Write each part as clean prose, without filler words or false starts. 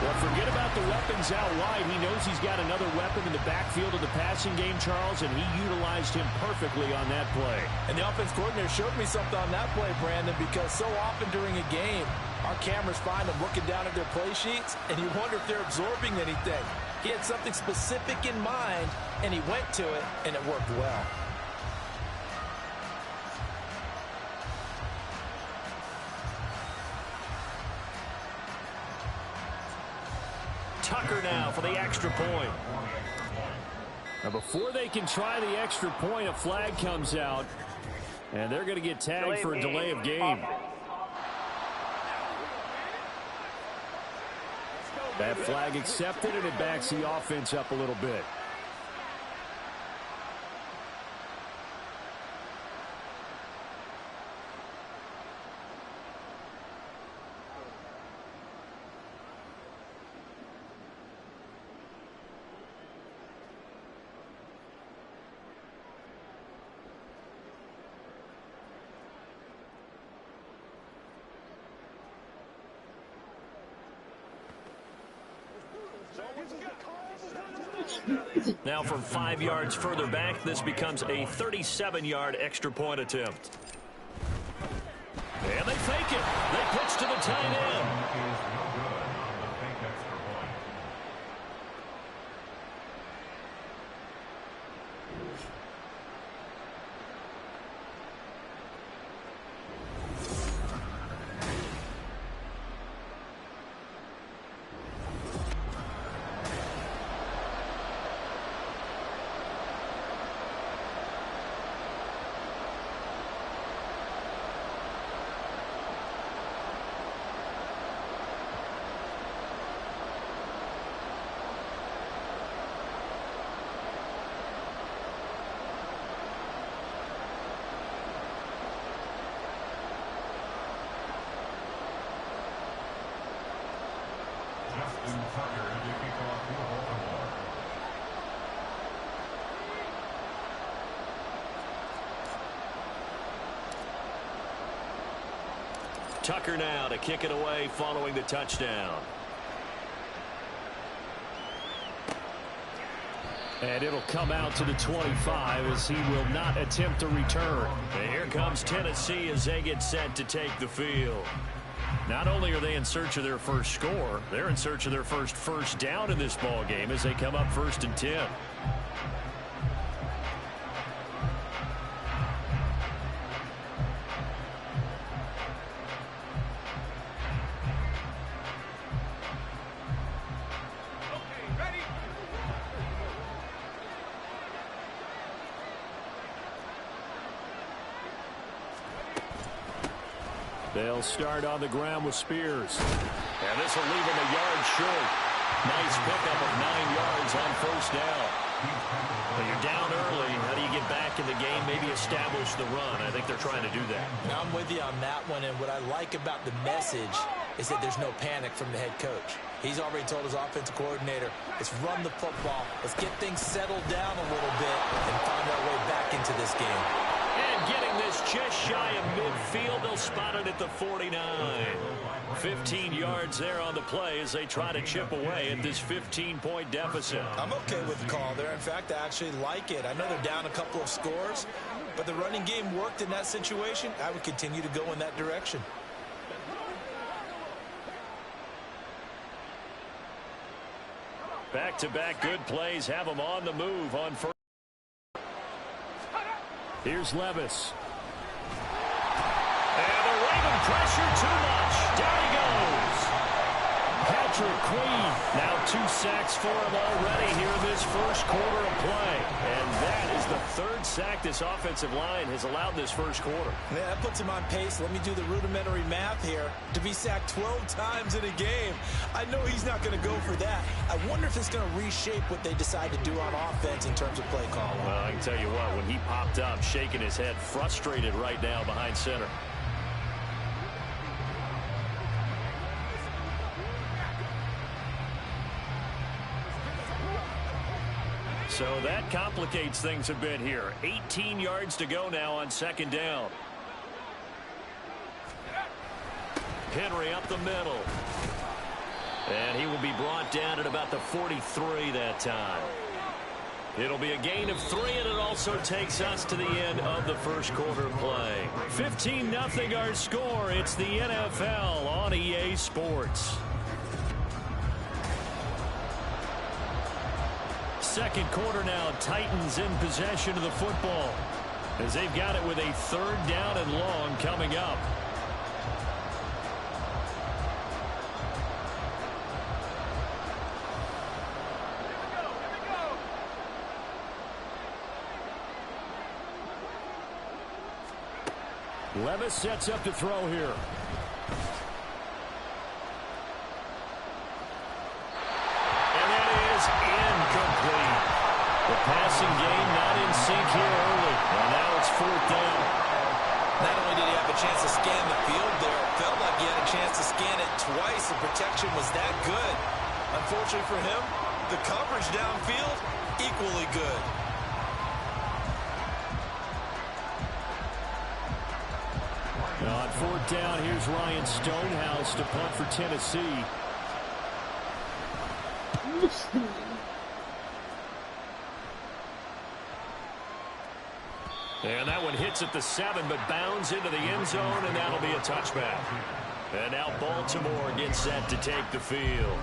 Well, forget about the weapons out wide. He knows he's got another weapon in the backfield of the passing game, Charles, and he utilized him perfectly on that play. And the offense coordinator showed me something on that play, Brandon, because so often during a game, our cameras find them looking down at their play sheets, and you wonder if they're absorbing anything. He had something specific in mind, and he went to it, and it worked well. Tucker now for the extra point. Now before they can try the extra point, a flag comes out, and they're going to get tagged for a delay of game. That flag accepted, and it backs the offense up a little bit. Now from 5 yards further back, this becomes a 37-yard extra point attempt. And they fake it. They pitch to the tight end. Tucker now to kick it away following the touchdown. And it'll come out to the 25 as he will not attempt a return. And here comes Tennessee as they get set to take the field. Not only are they in search of their first score, they're in search of their first down in this ball game as they come up 1st and 10. They'll start on the ground with Spears. And this will leave him a yard short. Nice pickup of 9 yards on 1st down. But you're down early. How do you get back in the game, maybe establish the run? I think they're trying to do that. Now I'm with you on that one, and what I like about the message is that there's no panic from the head coach. He's already told his offensive coordinator, let's run the football, let's get things settled down a little bit and find our way back into this game. And getting this just shy of midfield, they'll spot it at the 49. 15 yards there on the play as they try to chip away at this 15-point deficit. I'm okay with the call there. In fact, I actually like it. I know they're down a couple of scores, but the running game worked in that situation. I would continue to go in that direction. Back-to-back good plays have them on the move on first. Here's Levis. And the Raven pressure too much. Down he goes. Patrick Queen. Now 2 sacks for him already here in this first quarter of play. And that is the 3rd sack this offensive line has allowed this first quarter. Yeah, that puts him on pace. Let me do the rudimentary math here. To be sacked 12 times in a game, I know he's not going to go for that. I wonder if it's going to reshape what they decide to do on offense in terms of play calling. Well, I can tell you what, when he popped up, shaking his head, frustrated right now behind center. So that complicates things a bit here. 18 yards to go now on 2nd down. Henry up the middle. And he will be brought down at about the 43 that time. It'll be a gain of 3, and it also takes us to the end of the first quarter play. 15-0 our score. It's the NFL on EA Sports. Second quarter now, Titans in possession of the football as they've got it with a 3rd down and long coming up. Levis sets up to throw here. And that is incomplete. The passing game not in sync here early. And now it's 4th down. Not only did he have a chance to scan the field there, it felt like he had a chance to scan it twice. The protection was that good. Unfortunately for him, the coverage downfield, equally good. On 4th down, here's Ryan Stonehouse to punt for Tennessee. And that one hits at the 7, but bounds into the end zone, and that'll be a touchback. And now Baltimore gets set to take the field.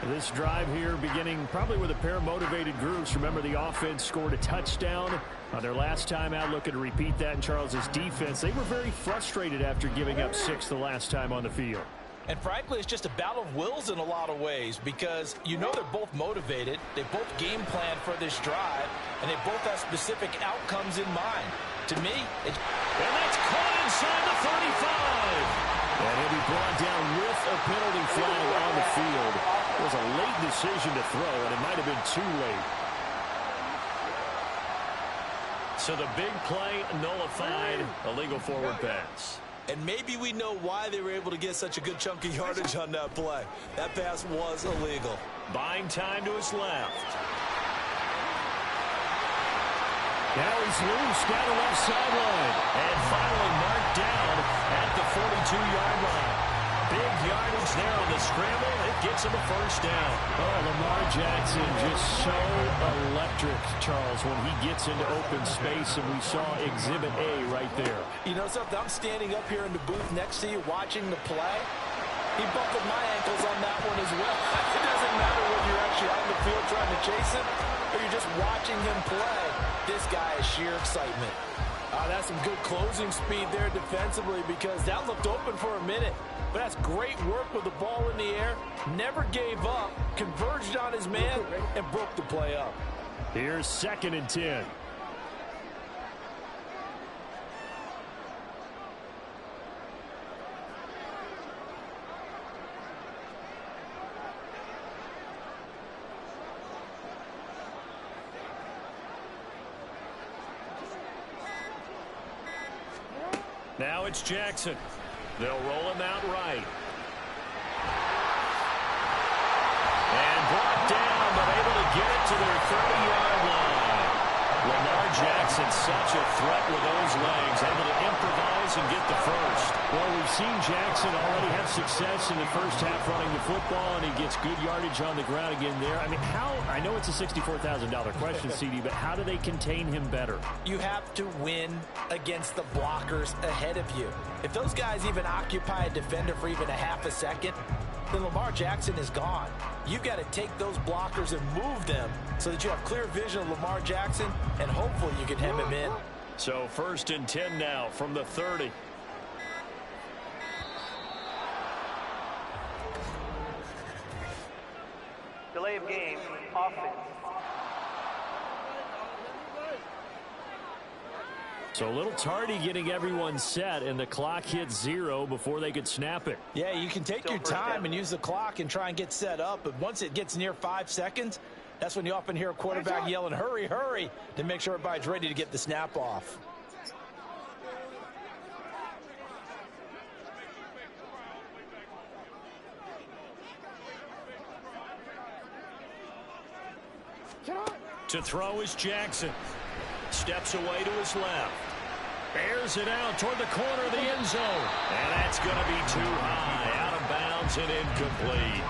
This drive here beginning probably with a pair of motivated groups. Remember, the offense scored a touchdown on their last time out, looking to repeat that in Charles's defense. They were very frustrated after giving up 6 the last time on the field. And frankly, it's just a battle of wills in a lot of ways because you know they're both motivated. They both game plan for this drive, and they both have specific outcomes in mind. To me, it's... And that's caught inside the 35. And he'll be brought down with a penalty flag on the field. It was a late decision to throw, and it might have been too late. So the big play nullified, a legal forward pass. And maybe we know why they were able to get such a good chunk of yardage on that play. That pass was illegal. Buying time to his left. Now he's loose down the left sideline. And finally marked down at the 42-yard line. Big yardage there on the scramble. It gets him a 1st down. Oh, Lamar Jackson just so electric, Charles, when he gets into open space, and we saw Exhibit A right there. You know something? I'm standing up here in the booth next to you watching the play. He buckled my ankles on that one as well. It doesn't matter whether you're actually out in the field trying to chase him or you're just watching him play. This guy is sheer excitement. That's some good closing speed there defensively because that looked open for a minute. But that's great work with the ball in the air. Never gave up, converged on his man, and broke the play up. Here's 2nd and 10. Now it's Jackson. They'll roll him out right. And brought down, but able to get it to their 30-yard line. Lamar Jackson, such a threat with those legs, able to improvise and get the 1st. Well, we've seen Jackson already have success in the first half running the football, and he gets good yardage on the ground again there. I mean, I know it's a $64,000 question, CD, but how do they contain him better? You have to win against the blockers ahead of you. If those guys even occupy a defender for even a half a second, then Lamar Jackson is gone. You've got to take those blockers and move them so that you have clear vision of Lamar Jackson, and hopefully you can hem him in. So 1st and 10 now from the 30. Delay of game, offense. So a little tardy getting everyone set, and the clock hits 0 before they could snap it. Yeah, you can take your time and use the clock and try and get set up, but once it gets near 5 seconds, that's when you often hear a quarterback yelling, hurry, hurry, to make sure everybody's ready to get the snap off. To throw is Jackson. Steps away to his left. Airs it out toward the corner of the end zone. And that's going to be too high. Out of bounds and incomplete.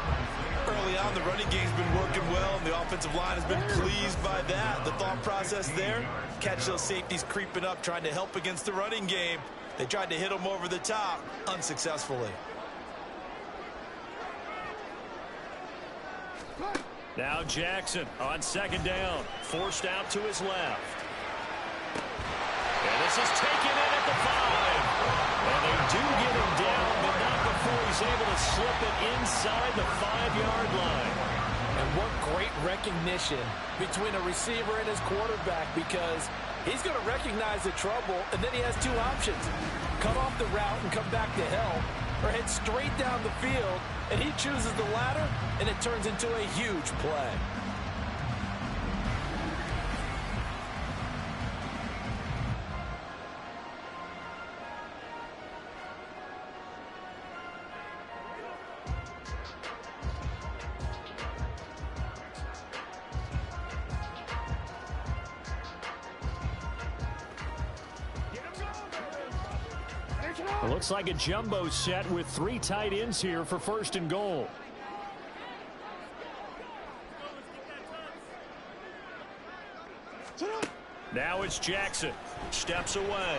running game's been working well, and the offensive line has been pleased by that. The thought process there, catch those safeties creeping up, trying to help against the running game. They tried to hit them over the top, unsuccessfully. Now Jackson on second down, forced out to his left. And this is taken in at the 5. And they do get him down, but not before he's able to slip it inside the 5-yard line. And what great recognition between a receiver and his quarterback, because he's going to recognize the trouble, and then he has two options. Cut off the route and come back to help, or head straight down the field, and he chooses the latter, and it turns into a huge play. It looks like a jumbo set with 3 tight ends here for 1st and goal. Now it's Jackson. Steps away.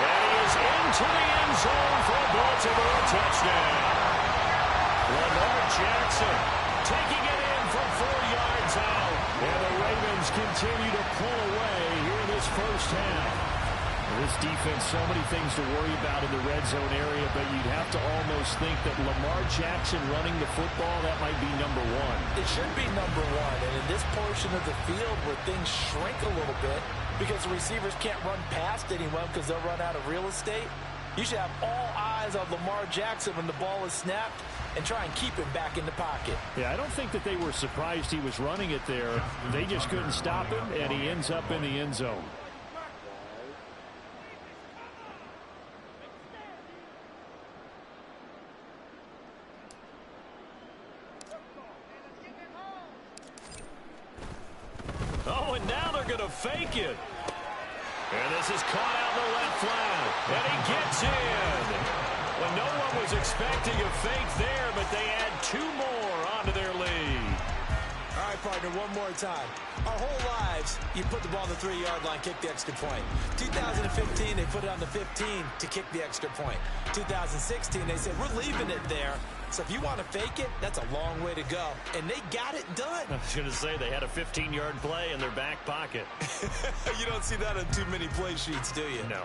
And he is into the end zone for a Baltimore touchdown. Lamar Jackson taking it in from 4 yards out. And the Ravens continue to pull away here in this first half. This defense, so many things to worry about in the red zone area, but you'd have to almost think that Lamar Jackson running the football, that might be number 1. It should be number 1, and in this portion of the field where things shrink a little bit because the receivers can't run past anyone because they'll run out of real estate, you should have all eyes on Lamar Jackson when the ball is snapped and try and keep him back in the pocket. Yeah, I don't think that they were surprised he was running it there. They just couldn't stop him, and he ends up in the end zone. Oh, and now they're going to fake it. And this is caught out in the left flat. And he gets in. Well, no one was expecting a fake there, but they add 2 more onto their lead. All right, partner, one more time. Our whole lives, you put the ball on the 3-yard line, kick the extra point. 2015, they put it on the 15 to kick the extra point. 2016, they said, we're leaving it there. So if you want to fake it, that's a long way to go. And they got it done. I was going to say they had a 15-yard play in their back pocket. You don't see that on too many play sheets, do you? No.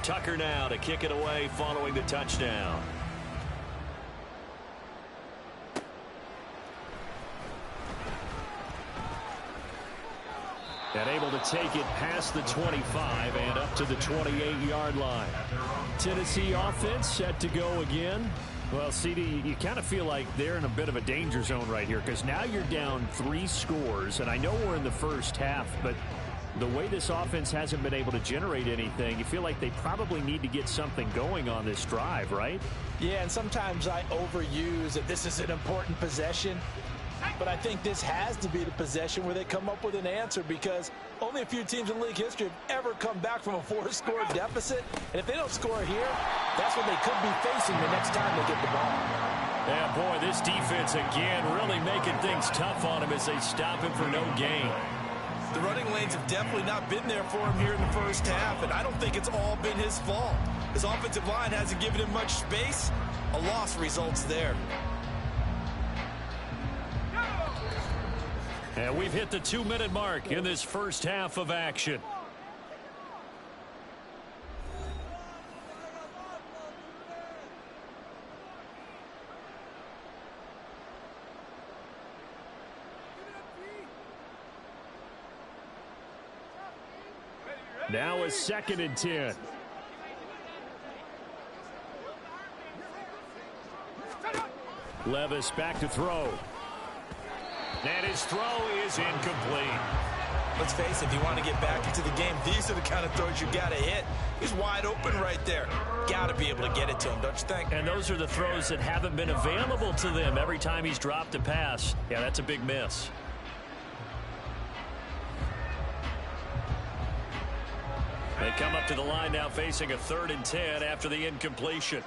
Tucker now to kick it away following the touchdown. And able to take it past the 25 and up to the 28-yard line. Tennessee offense set to go again. Well, CD, you kind of feel like they're in a bit of a danger zone right here because now you're down 3 scores, and I know we're in the first half, but the way this offense hasn't been able to generate anything, you feel like they probably need to get something going on this drive, right? Yeah, and sometimes I overuse that this is an important possession, but I think this has to be the possession where they come up with an answer because only a few teams in league history have ever come back from a 4-score deficit, and if they don't score here, that's what they could be facing the next time they get the ball. Yeah, boy, this defense again really making things tough on him as they stop him for no gain. The running lanes have definitely not been there for him here in the first half, and I don't think it's all been his fault. His offensive line hasn't given him much space. A loss results there. And we've hit the 2-minute mark in this first half of action. Now a 2nd and 10. Levis back to throw. And his throw is incomplete. Let's face it, if you want to get back into the game, these are the kind of throws you got to hit. He's wide open right there. Got to be able to get it to him, don't you think? And those are the throws that haven't been available to them every time he's dropped a pass. Yeah, that's a big miss. They come up to the line now facing a 3rd and 10 after the incompletion.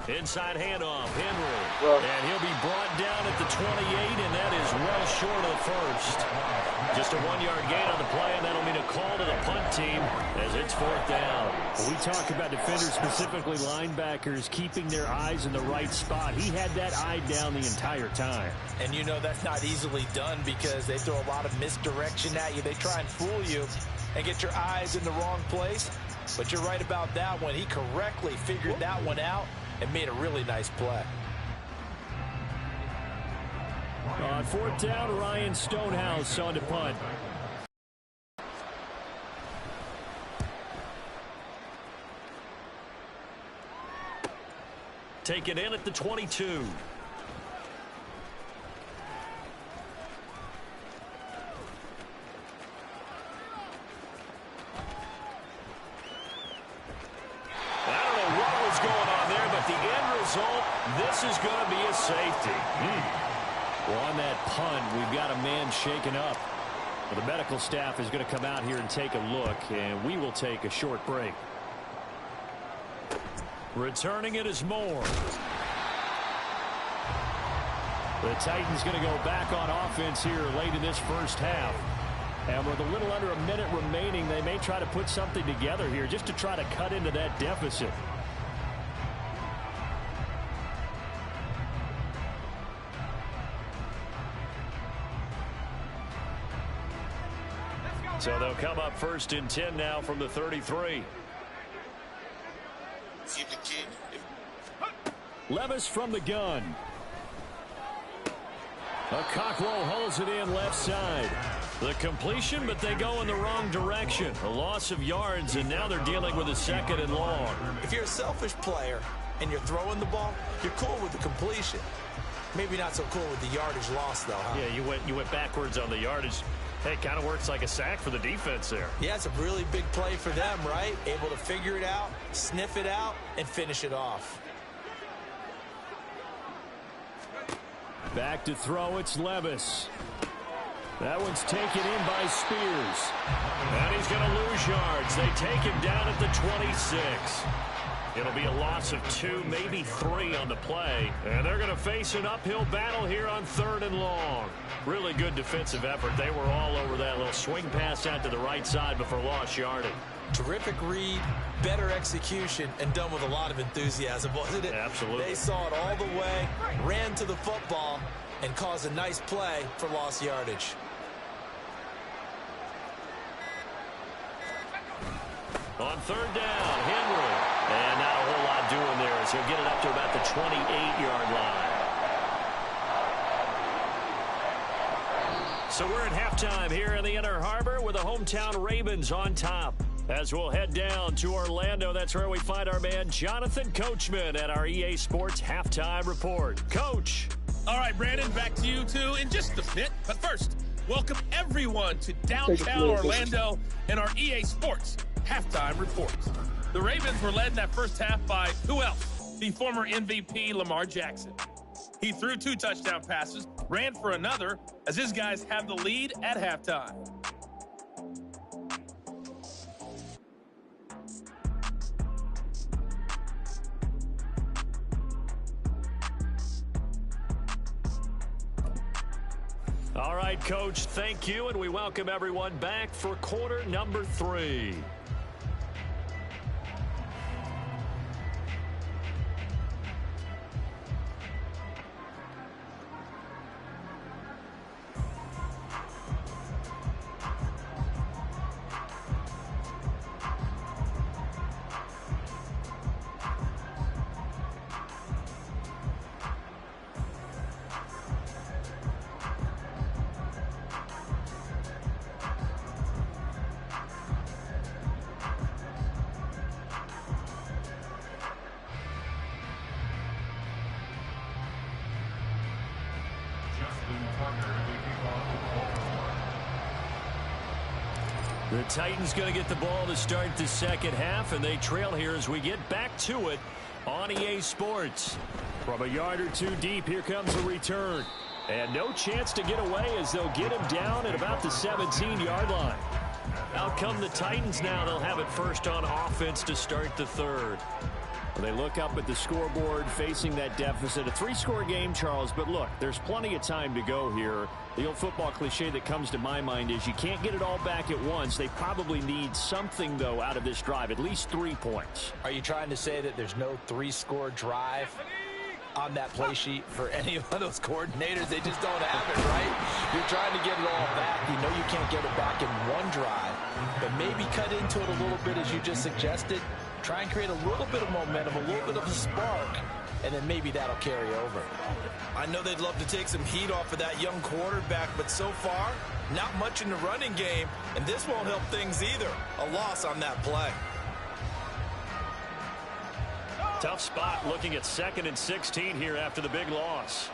Inside handoff, Henry. And he'll be brought down at the 28, and that is well short of the first. Just a 1-yard gain on the play, and that'll mean a call to the punt team as it's 4th down. Well, we talk about defenders, specifically linebackers, keeping their eyes in the right spot. He had that eye down the entire time. And you know that's not easily done because they throw a lot of misdirection at you. They try and fool you and get your eyes in the wrong place. But you're right about that one. He correctly figured that one out and made a really nice play. On 4th down, Ryan Stonehouse on to punt. Take it in at the 22. This is going to be a safety. Well, on that punt, we've got a man shaken up. Well, the medical staff is going to come out here and take a look, and we will take a short break. Returning it is Moore. The Titans going to go back on offense here late in this first half. And with a little under a minute remaining, they may try to put something together here just to try to cut into that deficit. So they'll come up 1st and 10 now from the 33. Levis from the gun. Okakwo holds it in left side. The completion, but they go in the wrong direction. A loss of yards, and now they're dealing with a 2nd and long. If you're a selfish player and you're throwing the ball, you're cool with the completion. Maybe not so cool with the yardage loss, though, huh? Yeah, you went backwards on the yardage. Hey, it kind of works like a sack for the defense there. Yeah, it's a really big play for them, right? Able to figure it out, sniff it out, and finish it off. Back to throw, it's Levis. That one's taken in by Spears. And he's going to lose yards. They take him down at the 26. It'll be a loss of 2, maybe 3 on the play. And they're going to face an uphill battle here on 3rd and long. Really good defensive effort. They were all over that little swing pass out to the right side before lost yardage. Terrific read, better execution, and done with a lot of enthusiasm, wasn't it? Absolutely. They saw it all the way, ran to the football, and caused a nice play for lost yardage. On 3rd down, Henry. And not a whole lot doing there as he'll get it up to about the 28-yard line. So we're at halftime here in the Inner Harbor with the hometown Ravens on top. As we'll head down to Orlando, that's where we find our man Jonathan Coachman at our EA Sports Halftime Report. Coach. All right, Brandon, back to you two in just a bit. But first, welcome everyone to downtown Orlando and our EA Sports Halftime Report. The Ravens were led in that first half by who else? The former MVP Lamar Jackson. He threw 2 touchdown passes, ran for another, as his guys have the lead at halftime. All right, Coach, thank you, and we welcome everyone back for quarter number 3. The Titans going to get the ball to start the second half, and they trail here as we get back to it on EA Sports. From a yard or two deep, here comes a return. And no chance to get away as they'll get him down at about the 17-yard line. Out come the Titans now. They'll have it first on offense to start the third. They look up at the scoreboard facing that deficit. A 3-score game, Charles, but look, there's plenty of time to go here. The old football cliche that comes to my mind is you can't get it all back at once. They probably need something, though, out of this drive, at least 3 points. Are you trying to say that there's no 3-score drive on that play sheet for any of those coordinators? They just don't have it, right? You're trying to get it all back. You know you can't get it back in one drive, but maybe cut into it a little bit as you just suggested. Try and create a little bit of momentum, a little bit of a spark, and then maybe that'll carry over. I know they'd love to take some heat off of that young quarterback, but so far, not much in the running game, and this won't help things either. A loss on that play. Tough spot looking at 2nd and 16 here after the big loss.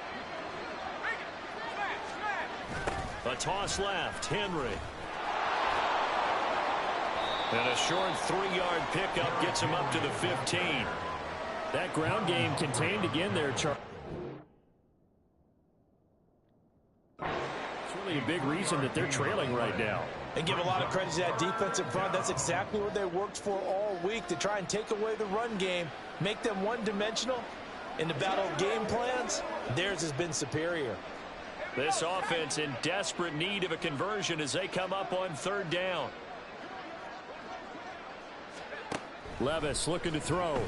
A toss left, Henry. And a short 3-yard pickup gets him up to the 15. That ground game contained again there, Charles. It's really a big reason that they're trailing right now. And give a lot of credit to that defensive front. That's exactly what they worked for all week, to try and take away the run game, make them one-dimensional. In the battle of game plans, theirs has been superior. This offense in desperate need of a conversion as they come up on 3rd down. Levis looking to throw. And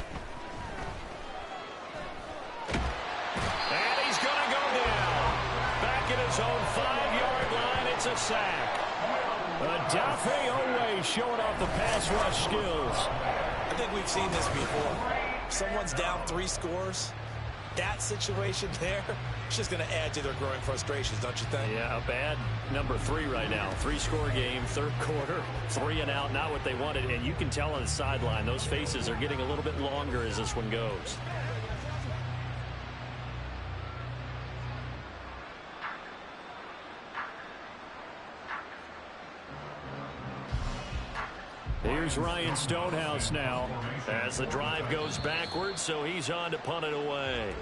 he's going to go down. Back at his own 5-yard line, it's a sack. Dafe Owe showing off the pass rush skills. I think we've seen this before. Someone's down 3 scores. That situation there, it's just going to add to their growing frustrations, don't you think? Yeah, bad number 3 right now. 3-score game, 3rd quarter, 3 and out, not what they wanted. And you can tell on the sideline, those faces are getting a little bit longer as this one goes. Here's Ryan Stonehouse now as the drive goes backwards, so he's on to punt it away.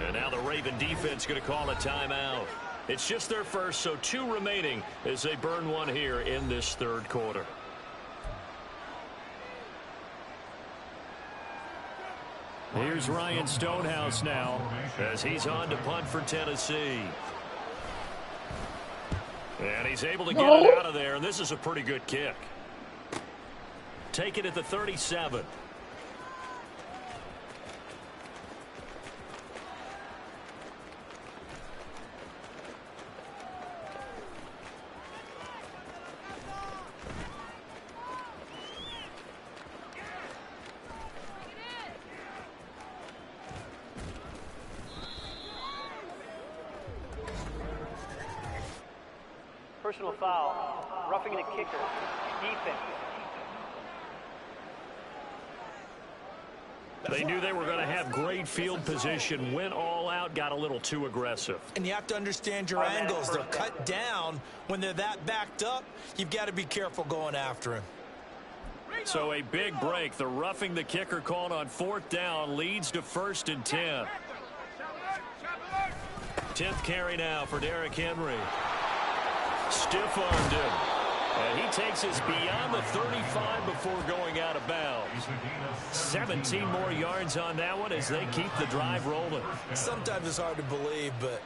And now the Raven defense going to call a timeout. It's just their first, so 2 remaining as they burn one here in this 3rd quarter. Here's Ryan Stonehouse now as he's on to punt for Tennessee. And he's able to get it out of there, and this is a pretty good kick. Take it at the 37. Personal foul, roughing the kicker, defense. They knew they were going to have great field position, went all out, got a little too aggressive. And you have to understand your angles. They'll cut down when they're that backed up. You've got to be careful going after him. So a big break. The roughing the kicker called on 4th down leads to 1st and 10. 10th carry now for Derrick Henry. Stiff-armed him. And he takes us beyond the 35 before going out of bounds. 17 more yards on that one as they keep the drive rolling. Sometimes it's hard to believe, but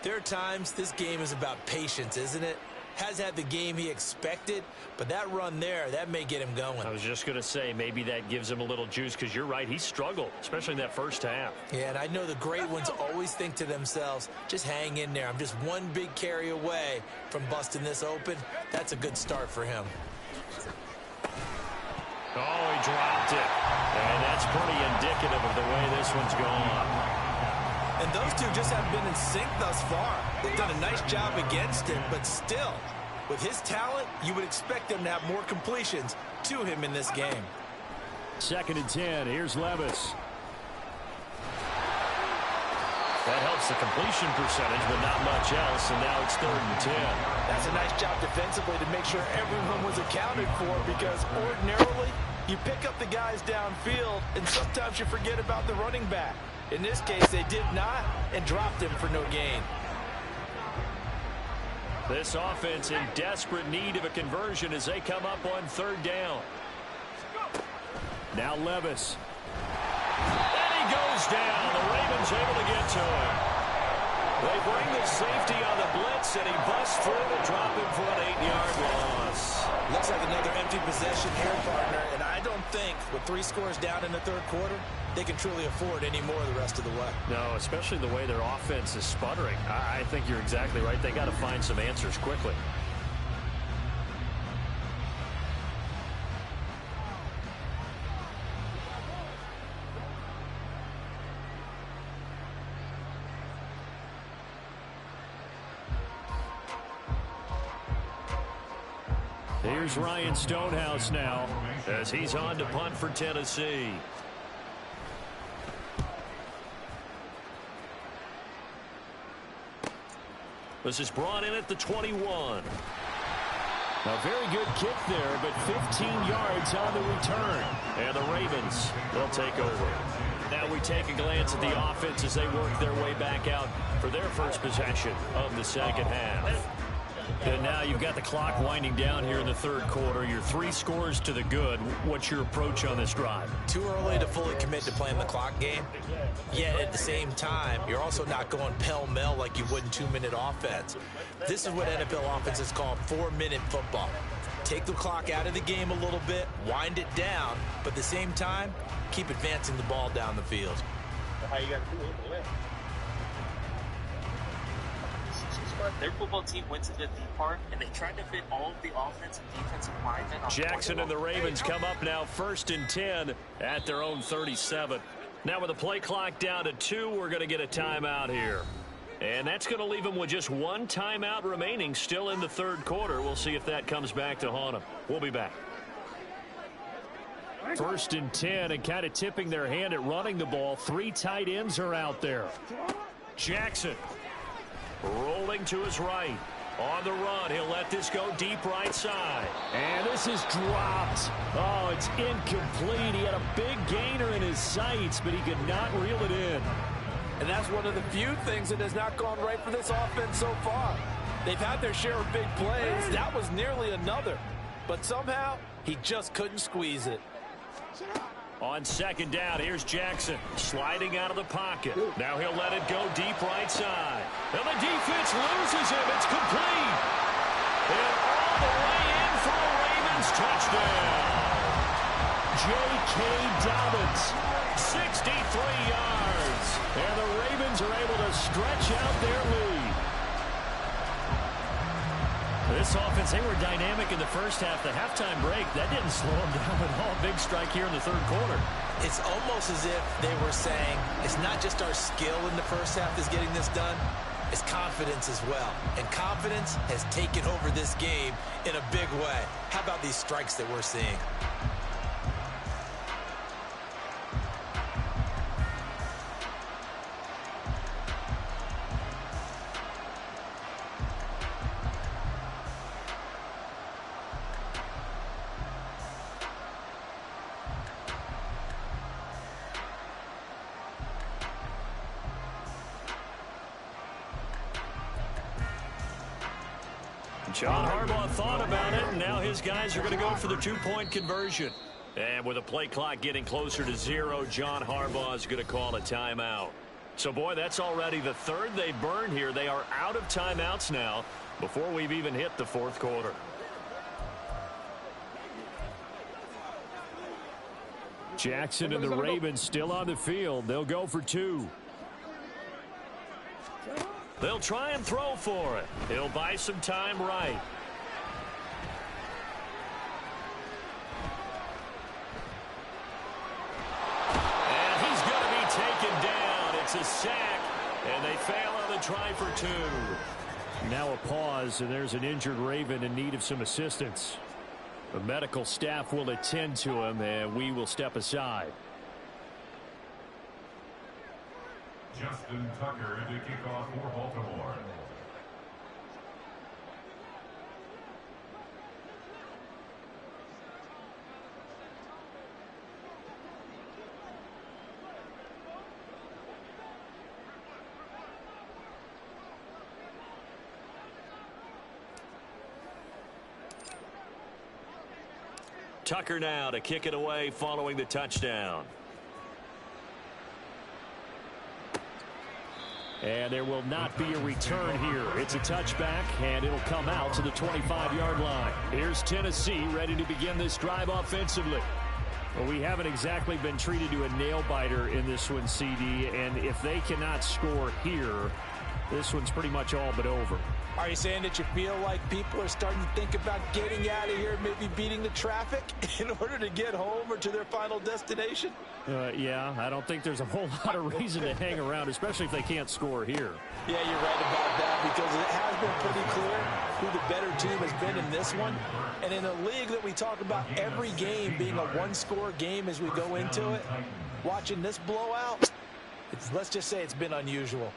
there are times this game is about patience, isn't it? Has had the game he expected, but that run there, that may get him going. I was just going to say, maybe that gives him a little juice, because you're right, he struggled, especially in that first half. Yeah, and I know the great ones always think to themselves, just hang in there. I'm just one big carry away from busting this open. That's a good start for him. Oh, he dropped it. And that's pretty indicative of the way this one's gone. And those two just haven't been in sync thus far. They've done a nice job against him, but still, with his talent, you would expect them to have more completions to him in this game. 2nd and 10. Here's Levis. That helps the completion percentage, but not much else, and now it's 3rd and 10. That's a nice job defensively to make sure everyone was accounted for, because ordinarily you pick up the guys downfield, and sometimes you forget about the running back. In this case, they did not and dropped him for no gain. This offense in desperate need of a conversion as they come up on 3rd down. Now Levis. And he goes down. The Ravens able to get to him. They bring the safety on the blitz, and he busts through to drop him for an 8-yard loss. Looks like another empty possession here, partner, and I don't think with 3 scores down in the 3rd quarter, they can truly afford any more the rest of the way. No, especially the way their offense is sputtering. I think you're exactly right. They got to find some answers quickly. Here's Ryan Stonehouse now as he's on to punt for Tennessee. This is brought in at the 21. A very good kick there, but 15 yards on the return. And the Ravens will take over. Now we take a glance at the offense as they work their way back out for their first possession of the 2nd half. And now you've got the clock winding down here in the 3rd quarter. You're 3 scores to the good. What's your approach on this drive? Too early to fully commit to playing the clock game. Yet at the same time, you're also not going pell-mell like you would in 2-minute offense. This is what NFL offenses call 4-minute football. Take the clock out of the game a little bit, wind it down, but at the same time, keep advancing the ball down the field. How you got to do it? Their football team went to the deep part, and they tried to fit all of the offense and defensive linemen. Jackson and the Ravens come up now 1st and 10 at their own 37. Now with the play clock down to 2, we're going to get a timeout here. And that's going to leave them with just 1 timeout remaining still in the 3rd quarter. We'll see if that comes back to haunt them. We'll be back. 1st and 10, and kind of tipping their hand at running the ball. 3 tight ends are out there. Jackson rolling to his right. On the run, he'll let this go deep right side. And this is dropped. Oh, it's incomplete. He had a big gainer in his sights, but he could not reel it in. And that's one of the few things that has not gone right for this offense so far. They've had their share of big plays. That was nearly another. But somehow, he just couldn't squeeze it. On 2nd down, here's Jackson sliding out of the pocket. Now he'll let it go deep right side. And the defense loses him. It's complete. And all the way in for a Ravens touchdown. J.K. Dobbins, 63 yards. And the Ravens are able to stretch out their lead. This offense, they were dynamic in the first half. The halftime break, that didn't slow them down at all. Big strike here in the 3rd quarter. It's almost as if they were saying, it's not just our skill in the first half that's getting this done, it's confidence as well. And confidence has taken over this game in a big way. How about these strikes that we're seeing? John Harbaugh thought about it, and now his guys are going to go for the 2-point conversion. And with the play clock getting closer to 0, John Harbaugh is going to call a timeout. So, boy, that's already the 3rd they burned here. They are out of timeouts now before we've even hit the 4th quarter. Jackson and the Ravens still on the field. They'll go for 2. They'll try and throw for it. He'll buy some time right. And he's going to be taken down. It's a sack, and they fail on the try for 2. Now a pause, and there's an injured Raven in need of some assistance. The medical staff will attend to him, and we will step aside. Justin Tucker to kick off for Baltimore. Tucker now to kick it away following the touchdown. And there will not be a return here. It's a touchback, and it'll come out to the 25-yard line. Here's Tennessee ready to begin this drive offensively. Well, we haven't exactly been treated to a nail-biter in this one, CD, and if they cannot score here, this one's pretty much all but over. Are you saying that you feel like people are starting to think about getting out of here, maybe beating the traffic in order to get home or to their final destination? Yeah, I don't think there's a whole lot of reason to hang around, especially if they can't score here. Yeah, you're right about that, because it has been pretty clear who the better team has been in this one. And in a league that we talk about every game being a one-score game as we go into it, watching this blowout, let's just say it's been unusual.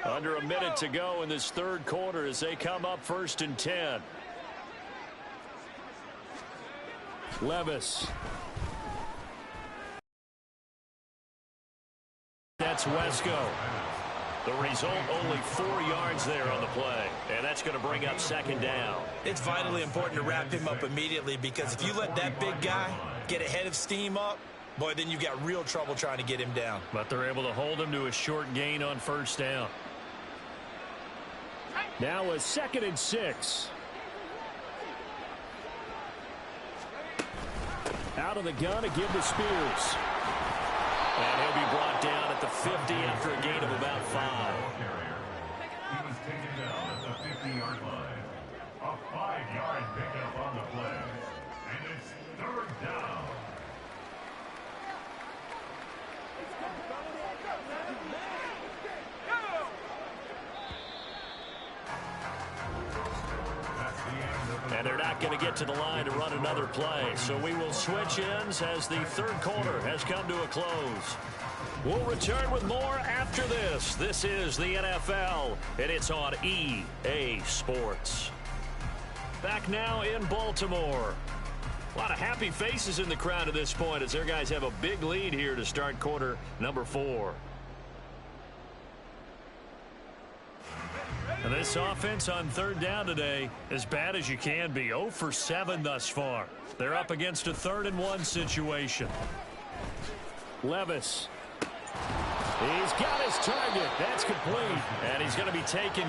Under a minute to go in this third quarter as they come up 1st and 10. Levis. That's Wesco. The result, only 4 yards there on the play. And that's going to bring up 2nd down. It's vitally important to wrap him up immediately, because if you let that big guy get ahead of steam up, boy, then you've got real trouble trying to get him down. But they're able to hold him to a short gain on 1st down. Now a 2nd and 6. Out of the gun to give to Spears. And he'll be brought down at the 50 after a gain of about 5. He was taken down at the 50-yard line. A 5-yard pickup on the play. And it's 3rd down. And they're not going to get to the line to run another play. So we will switch ends as the third quarter has come to a close. We'll return with more after this. This is the NFL, and it's on EA Sports. Back now in Baltimore. A lot of happy faces in the crowd at this point as their guys have a big lead here to start quarter number 4. And this offense on 3rd down today, as bad as you can be. 0 for 7 thus far. They're up against a 3rd and 1 situation. Levis. He's got his target. That's complete. And he's going to be taken